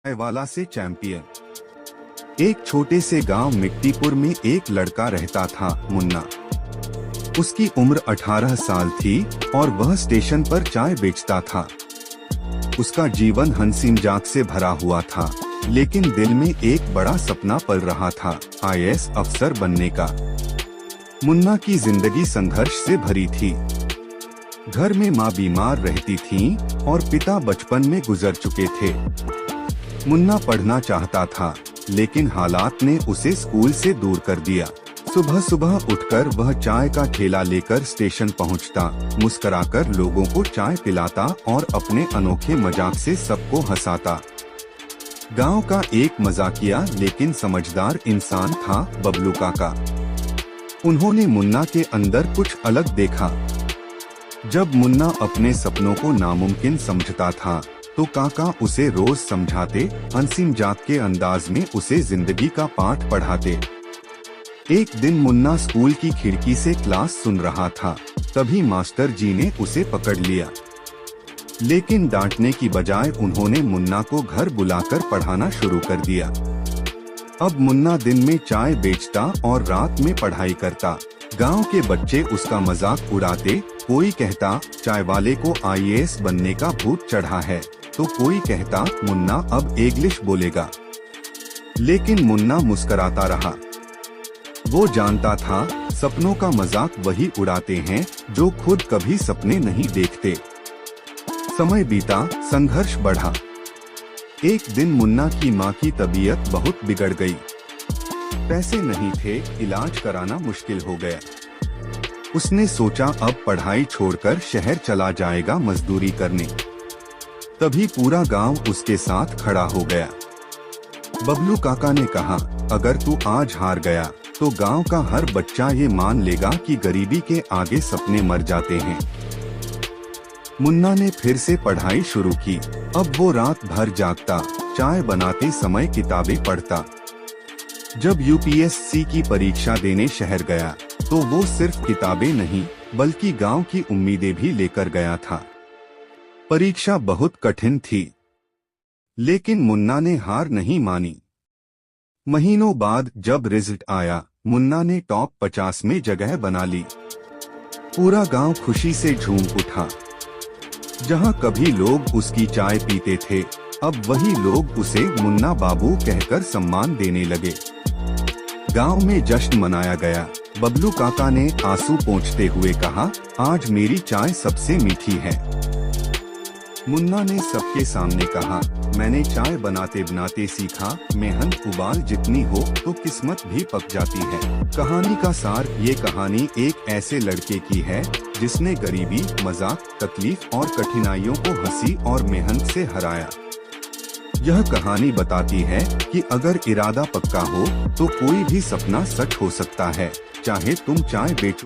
वाला से चैंपियन। एक छोटे से गांव मिट्टीपुर में एक लड़का रहता था, मुन्ना। उसकी उम्र 18 साल थी और वह स्टेशन पर चाय बेचता था। उसका जीवन हंसी मजाक से भरा हुआ था, लेकिन दिल में एक बड़ा सपना पल रहा था, आईएएस अफसर बनने का। मुन्ना की जिंदगी संघर्ष से भरी थी। घर में माँ बीमार रहती थी और पिता बचपन में गुजर चुके थे। मुन्ना पढ़ना चाहता था, लेकिन हालात ने उसे स्कूल से दूर कर दिया। सुबह सुबह उठकर वह चाय का ठेला लेकर स्टेशन पहुंचता, मुस्कुराकर लोगों को चाय पिलाता और अपने अनोखे मजाक से सबको हंसाता। गांव का एक मजाकिया लेकिन समझदार इंसान था, बबलू काका। उन्होंने मुन्ना के अंदर कुछ अलग देखा। जब मुन्ना अपने सपनों को नामुमकिन समझता था, तो काका उसे रोज समझाते, हंसी मजाक के अंदाज में उसे जिंदगी का पाठ पढ़ाते। एक दिन मुन्ना स्कूल की खिड़की से क्लास सुन रहा था, तभी मास्टर जी ने उसे पकड़ लिया। लेकिन डांटने की बजाय उन्होंने मुन्ना को घर बुलाकर पढ़ाना शुरू कर दिया। अब मुन्ना दिन में चाय बेचता और रात में पढ़ाई करता। गांव के बच्चे उसका मजाक उड़ाते, कोई कहता चाय वाले को आईएएस बनने का भूत चढ़ा है, तो कोई कहता मुन्ना अब इंग्लिश बोलेगा। लेकिन मुन्ना मुस्कुराता रहा। वो जानता था सपनों का मजाक वही उड़ाते हैं जो खुद कभी सपने नहीं देखते। समय बीता, संघर्ष बढ़ा। एक दिन मुन्ना की माँ की तबीयत बहुत बिगड़ गई। पैसे नहीं थे, इलाज कराना मुश्किल हो गया। उसने सोचा अब पढ़ाई छोड़कर शहर चला जाएगा मजदूरी करने। तभी पूरा गांव उसके साथ खड़ा हो गया। बबलू काका ने कहा, अगर तू आज हार गया तो गांव का हर बच्चा ये मान लेगा कि गरीबी के आगे सपने मर जाते हैं। मुन्ना ने फिर से पढ़ाई शुरू की। अब वो रात भर जागता, चाय बनाते समय किताबें पढ़ता। जब यूपीएससी की परीक्षा देने शहर गया, तो वो सिर्फ किताबें नहीं बल्कि गांव की उम्मीदें भी लेकर गया था। परीक्षा बहुत कठिन थी, लेकिन मुन्ना ने हार नहीं मानी। महीनों बाद जब रिजल्ट आया, मुन्ना ने टॉप 50 में जगह बना ली। पूरा गांव खुशी से झूम उठा। जहां कभी लोग उसकी चाय पीते थे, अब वही लोग उसे मुन्ना बाबू कहकर सम्मान देने लगे। गांव में जश्न मनाया गया। बबलू काका ने आंसू पोंछते हुए कहा, आज मेरी चाय सबसे मीठी है। मुन्ना ने सबके सामने कहा, मैंने चाय बनाते बनाते सीखा, मेहनत उबाल जितनी हो तो किस्मत भी पक जाती है। कहानी का सार, ये कहानी एक ऐसे लड़के की है जिसने गरीबी, मजाक, तकलीफ और कठिनाइयों को हंसी और मेहनत से हराया। यह कहानी बताती है कि अगर इरादा पक्का हो तो कोई भी सपना सच हो सकता है, चाहे तुम चाय बेचो